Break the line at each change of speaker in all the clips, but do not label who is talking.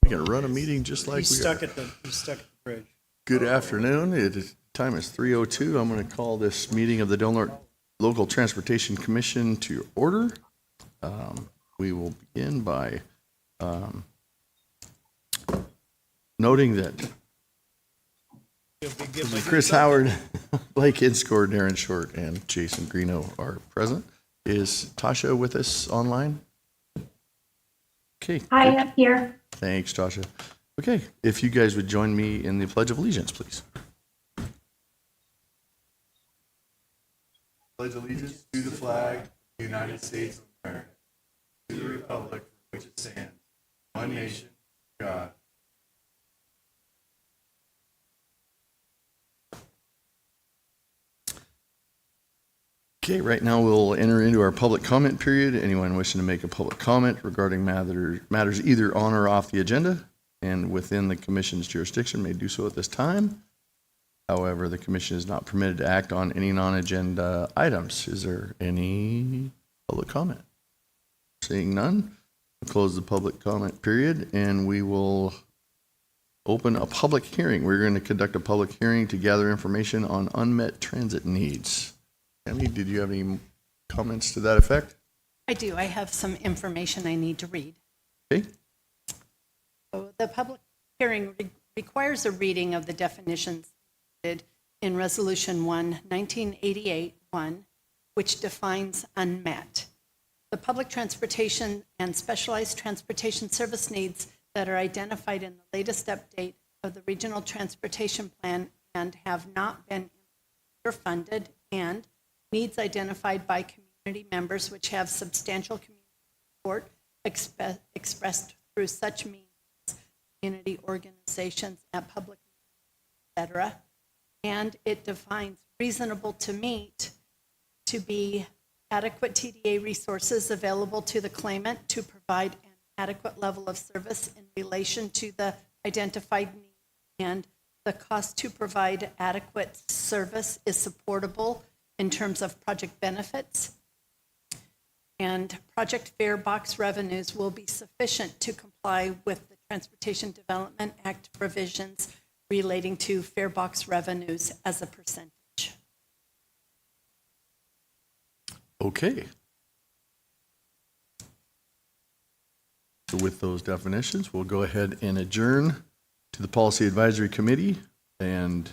We can run a meeting just like
He's
we are.
stuck at the bridge.
Good afternoon. Time is 3:02. I'm going to call this meeting of the Del Norte Local Transportation Commission to order. We will begin by noting that Chris Howard, Blake Inscore, Darren Short, and Jason Greeno are present. Is Tasha with us online? Okay.
Hi, I'm here.
Thanks, Tasha. Okay, if you guys would join me in the Pledge of Allegiance, please. Pledge allegiance to the flag of the United States of America, to the republic for which it stands, one nation, God. Okay, right now we'll enter into our public comment period. Anyone wishing to make a public comment regarding matters either on or off the agenda and within the commission's jurisdiction may do so at this time. However, the commission is not permitted to act on any non-agenda items. Is there any public comment? Seeing none, we'll close the public comment period and we will open a public hearing. We're going to conduct a public hearing to gather information on unmet transit needs. Tammy, did you have any comments to that effect?
I do. I have some information I need to read.
Okay.
So the public hearing requires a reading of the definitions in Resolution 1, 1988-1, which defines unmet. The public transportation and specialized transportation service needs that are identified in the latest update of the Regional Transportation Plan and have not been funded, and needs identified by community members which have substantial community support expressed through such means, community organizations at public, etc. And it defines reasonable to meet to be adequate TDA resources available to the claimant to provide an adequate level of service in relation to the identified need, and the cost to provide adequate service is supportable in terms of project benefits, and project fare box revenues will be sufficient to comply with the Transportation Development Act provisions relating to fare box revenues as a percentage.
Okay. So with those definitions, we'll go ahead and adjourn to the Policy Advisory Committee and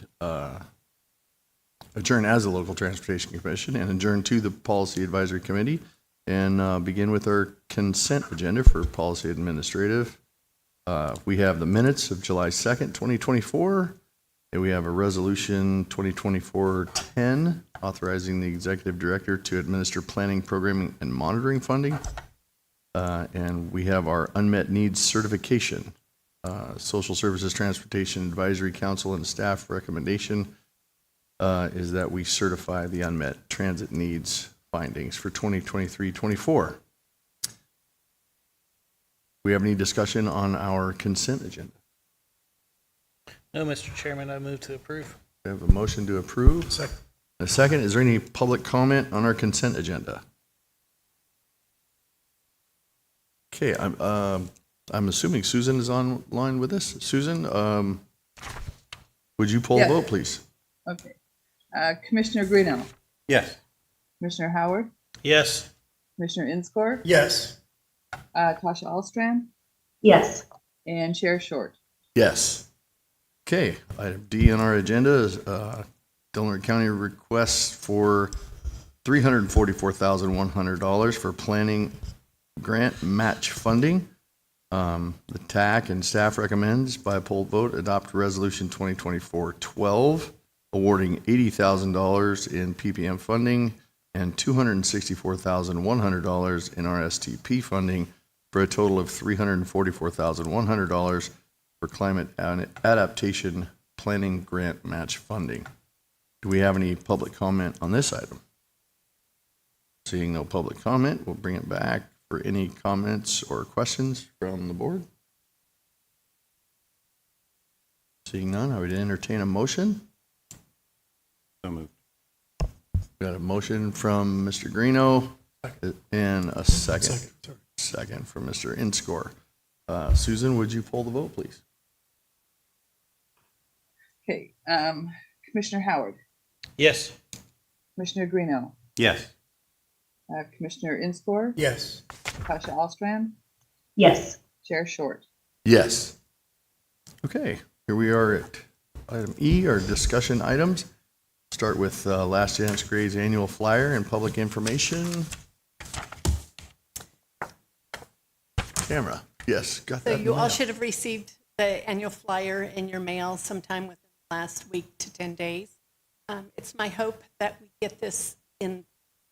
adjourn as a Local Transportation Commission and adjourn to the Policy Advisory Committee and begin with our consent agenda for Policy Administrative. We have the minutes of July 2nd, 2024, and we have a resolution 2024-10 authorizing the Executive Director to administer planning, programming, and monitoring funding. And we have our unmet needs certification. Social Services Transportation Advisory Council and staff recommendation is that we certify the unmet transit needs findings for 2023-24. We have any discussion on our consent agenda?
No, Mr. Chairman, I move to approve.
We have a motion to approve.
Second.
A second. Is there any public comment on our consent agenda? Okay, I'm assuming Susan is online with us. Susan, would you poll
Yes.
vote, please?
Okay. Commissioner Greeno,
Yes.
Commissioner Howard,
Yes.
Commissioner Inscore,
Yes.
Tasha Alstrand,
Yes.
and Chair Short.
Yes. Okay, item D on our agenda is Del Norte County requests for $344,100 for planning grant match funding. The TAC and staff recommends by poll vote adopt resolution 2024-12 awarding $80,000 in PPM funding and $264,100 in RSTP funding for a total of $344,100 for climate adaptation planning grant match funding. Do we have any public comment on this item? Seeing no public comment, we'll bring it back for any comments or questions from the board. Seeing none, I would entertain a motion.
So moved.
Got a motion from Mr. Greeno and a second from Mr. Inscore. Susan, would you poll the vote, please?
Okay, Commissioner Howard,
Yes.
Commissioner Greeno,
Yes.
Commissioner Inscore,
Yes.
Tasha Alstran,
Yes.
Chair Short.
Yes. Okay, here we are at item E, our discussion items. Start with Last Chance Grades annual flyer and public information. Camera, yes, got
So
that. in
you
the
all
mail.
should have received the annual flyer in your mail sometime within the last week to 10 days. It's my hope that we get this in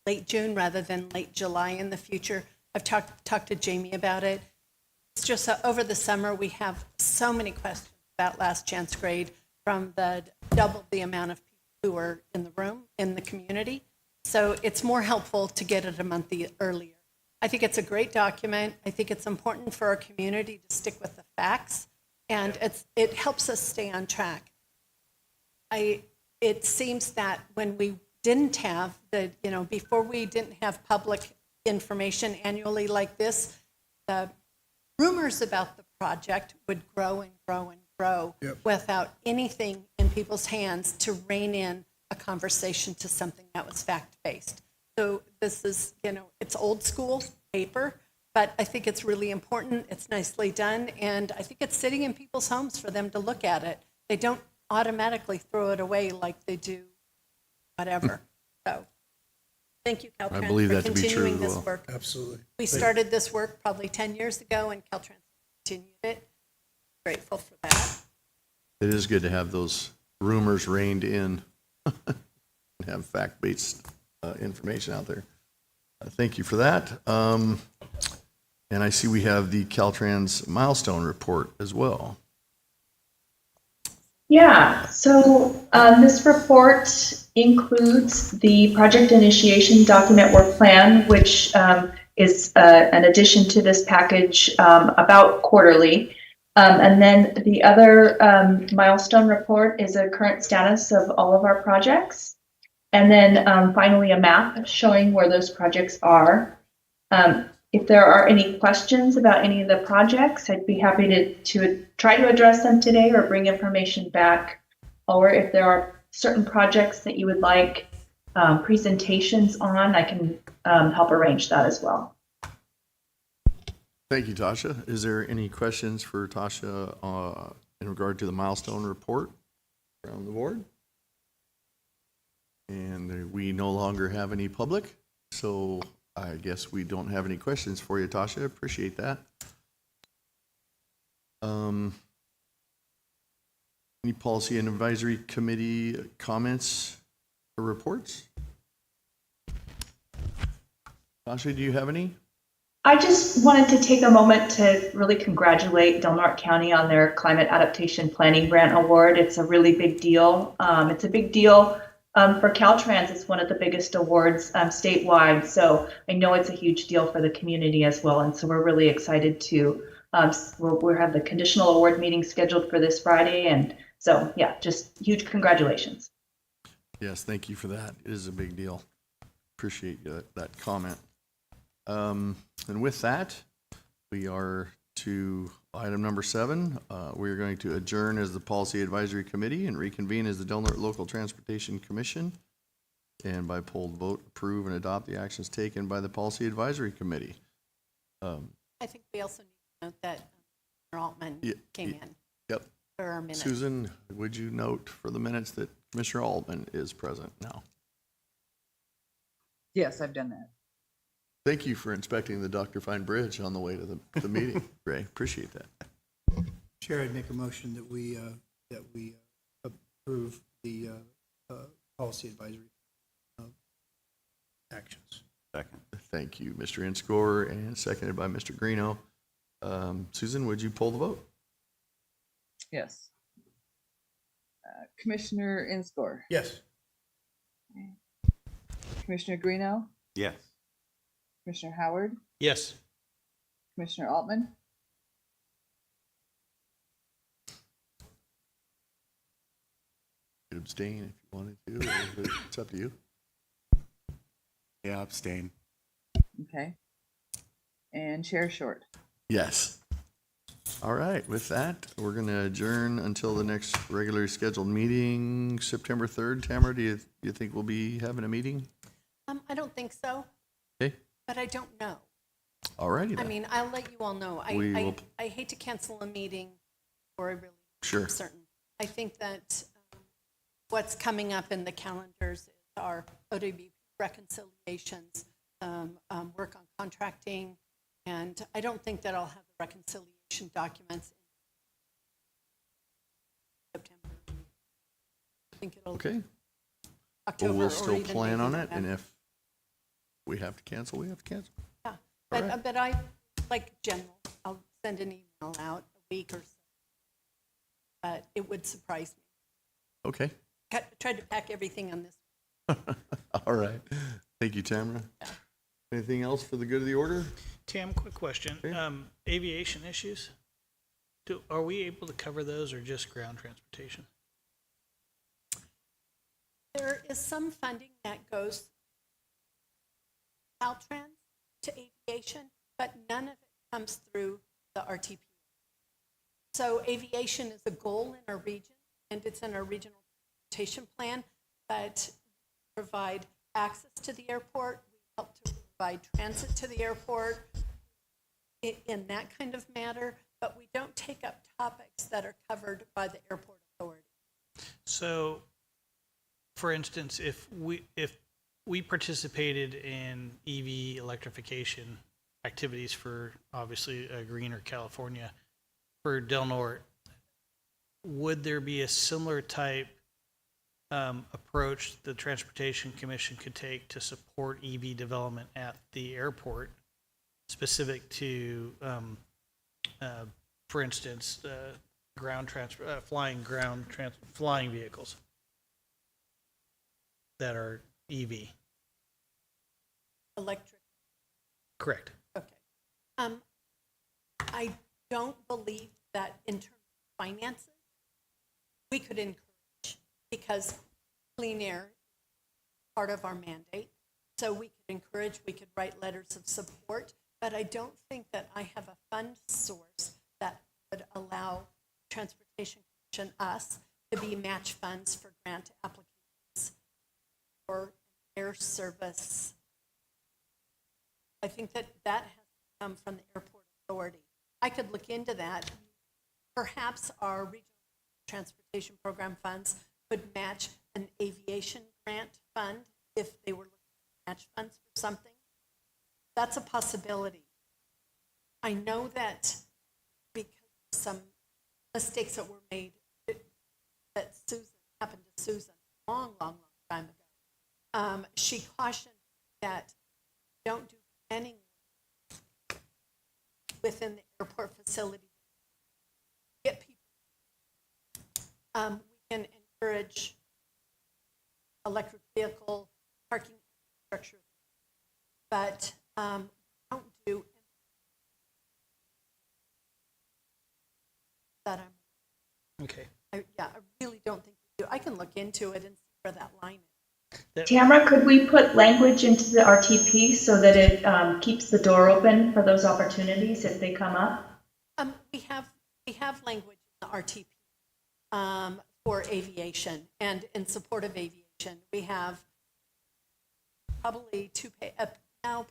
late June rather than late July in the future. I've talked to Jamie about it. It's just over the summer, we have so many questions about Last Chance Grade from the double the amount of people who are in the room, in the community. So it's more helpful to get it a month earlier. I think it's a great document. I think it's important for our community to stick with the facts, and it helps us stay on track. It seems that when we didn't have before we didn't have public information annually like this, the rumors about the project would grow and grow and grow without anything in people's hands to rein in a conversation to something that was fact-based. So this is, it's old school paper, but I think it's really important. It's nicely done, and I think it's sitting in people's homes for them to look at it. They don't automatically throw it away like they do whatever. So thank you, Caltrans,
believe
for
that to be true
continuing
as
this
well.
work.
Absolutely.
We started this work probably 10 years ago, and Caltrans continued it. Grateful for that.
It is good to have those rumors reined in and have fact-based information out there. Thank you for that. And I see we have the Caltrans milestone report as well.
Yeah, so this report includes the project initiation document work plan, which is an addition to this package about quarterly. And then the other milestone report is a current status of all of our projects. And then finally, a map showing where those projects are. If there are any questions about any of the projects, I'd be happy to try to address them today or bring information back. Or if there are certain projects that you would like presentations on, I can help arrange that as well.
Thank you, Tasha. Is there any questions for Tasha in regard to the milestone report from the board? And we no longer have any public, so I guess we don't have any questions for you, Tasha. Appreciate that. Any policy and advisory committee comments or reports? Tasha, do you have any?
I just wanted to take a moment to really congratulate Del Norte County on their Climate Adaptation Planning Grant Award. It's a really big deal. It's a big deal for Caltrans. It's one of the biggest awards statewide. So I know it's a huge deal for the community as well. And so we're really excited to, we'll have the conditional award meeting scheduled for this Friday. And so, yeah, just huge congratulations.
Yes, thank you for that. It is a big deal. Appreciate that comment. And with that, we are to item number 7. We are going to adjourn as the Policy Advisory Committee and reconvene as the Del Norte Local Transportation Commission. And by polled vote, approve and adopt the actions taken by the Policy Advisory Committee.
I think we also need to note that Commissioner Altman came in
Yep.
for our minutes.
Susan, would you note for the minutes that Commissioner Altman is present now?
Yes, I've done that.
Thank you for inspecting the Dr. Fine Bridge on the way to the meeting, Ray. Appreciate that.
Chair, I'd make a motion that we approve the policy advisory actions.
Second.
Thank you, Mr. Inscore, and seconded by Mr. Greeno. Susan, would you poll the vote?
Yes. Commissioner Inscore,
Yes.
Commissioner Greeno,
Yes.
Commissioner Howard,
Yes.
Commissioner Altman,
You could abstain if you wanted to, or it's up to you.
Yeah, abstain.
okay, and Chair Short.
Yes. All right, with that, we're going to adjourn until the next regularly scheduled meeting, September 3rd. Tamara, do you think we'll be having a meeting?
I don't think so,
Okay,
but I don't know.
all righty
I
then.
mean, I'll let you all know.
We will-
I hate to cancel a meeting or I really
Sure.
certain. I think that what's coming up in the calendars is our OWB reconciliations, work on contracting, and I don't think that I'll have the reconciliation documents in September. I think it'll
Okay,
October
well, we'll
or
still
even
plan
maybe
on it, and
November.
if we have to cancel, we have to cancel.
Yeah,
All right.
but I, like general, I'll send an email out a week or so. But it would surprise me.
Okay,
Tried to pack everything on this.
all right. Thank you, Tamara. Anything else for the good of the order?
Tam, quick question.
Okay.
Aviation issues? Are we able to cover those or just ground transportation?
There is some funding that goes Caltrans to aviation, but none of it comes through the RTP. So aviation is a goal in our region, and it's in our regional transportation plan, but we provide access to the airport, we help to provide transit to the airport in that kind of matter, but we don't take up topics that are covered by the airport authority.
So, for instance, if we participated in EV electrification activities for obviously a greener California for Del Norte, would there be a similar type approach the Transportation Commission could take to support EV development at the airport, specific to, for instance, flying vehicles that are EV?
Electric.
Correct.
Okay. I don't believe that in terms of finances, we could encourage, because clean air is part of our mandate. So we could encourage, we could write letters of support, but I don't think that I have a fund source that would allow Transportation Commission, us, to be match funds for grant applications for air service. I think that has to come from the airport authority. I could look into that. Perhaps our regional transportation program funds could match an aviation grant fund if they were looking at match funds for something. That's a possibility. I know that because of some mistakes that were made, that happened to Susan a long, long, long time ago. She cautioned that don't do planning within the airport facility. Get people. We can encourage electric vehicle parking infrastructure, but don't do that.
Okay.
I really don't think we do. I can look into it and see where that line is.
Tamara, could we put language into the RTP so that it keeps the door open for those opportunities if they come up?
We have language in the RTP for aviation and in support of aviation. We have probably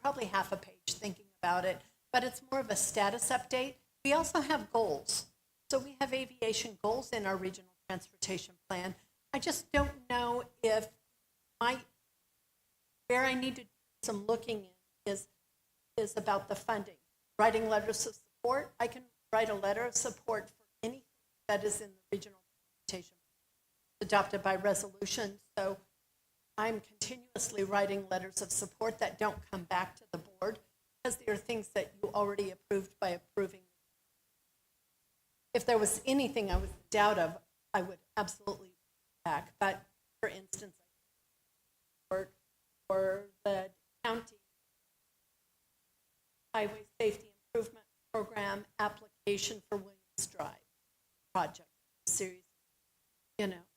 probably half a page thinking about it, but it's more of a status update. We also have goals. So we have aviation goals in our regional transportation plan. I just don't know if where I need to do some looking in is about the funding. Writing letters of support, I can write a letter of support for anything that is in the regional transportation adopted by resolution. So I'm continuously writing letters of support that don't come back to the board because they are things that you already approved by approving. If there was anything I was in doubt of, I would absolutely back. But for instance, for the county highway safety improvement program application for Williams Drive project series,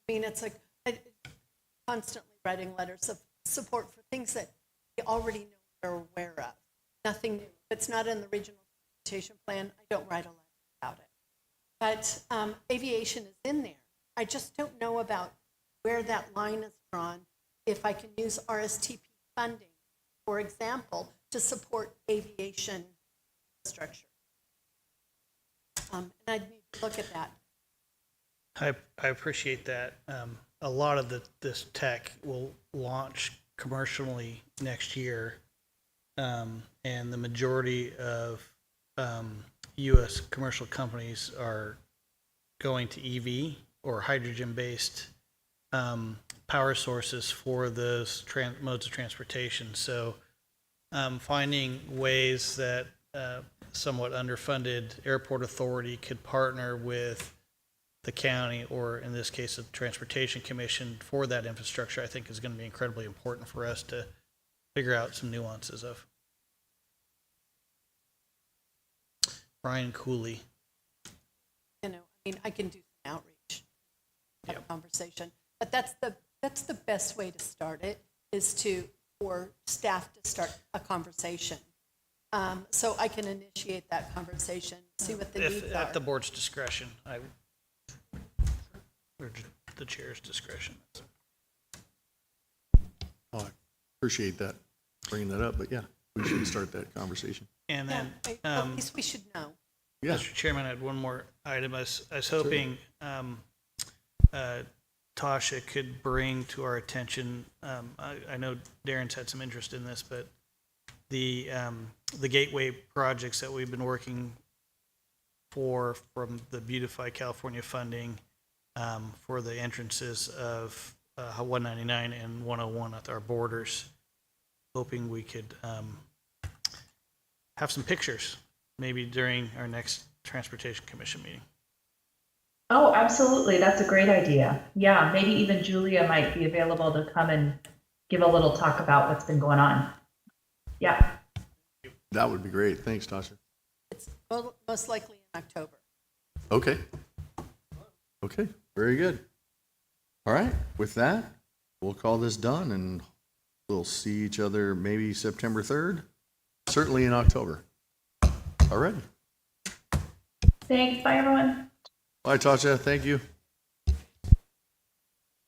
it's like constantly writing letters of support for things that we already know we're aware of. Nothing new. If it's not in the regional transportation plan, I don't write a letter about it. but aviation is in there. I just don't know about where that line is drawn, if I can use RSTP funding, for example, to support aviation infrastructure. And I need to look at that.
I appreciate that. A lot of this tech will launch commercially next year, and the majority of U.S. commercial companies are going to EV or hydrogen-based power sources for those modes of transportation. So finding ways that somewhat underfunded airport authority could partner with the county, or in this case, the Transportation Commission, for that infrastructure, I think is going to be incredibly important for us to figure out some nuances of. Brian Cooley.
You know, I mean, I can do some outreach, have a conversation, but that's the best way to start it, is for staff to start a conversation. So I can initiate that conversation, see what the needs are.
At the board's discretion, or the chair's discretion.
Oh, I appreciate that, bringing that up, but yeah, we should start that conversation.
And
Yeah,
then,
at least we should know.
Yeah,
Mr. Chairman, I had one more item. I was hoping Tasha could bring to our attention, I know Darren's had some interest in this, but the gateway projects that we've been working from the Beautify California funding for the entrances of 199 and 101 at our borders, hoping we could have some pictures maybe during our next Transportation Commission meeting.
Oh, absolutely. That's a great idea. Yeah, maybe even Julia might be available to come and give a little talk about what's been going on. Yeah.
that would be great. Thanks, Tasha.
It's most likely in October.
Okay. Okay, very good. All right, with that, we'll call this done, and we'll see each other maybe September 3rd, certainly in October. All right.
Thanks. Bye, everyone.
Bye, Tasha. Thank you.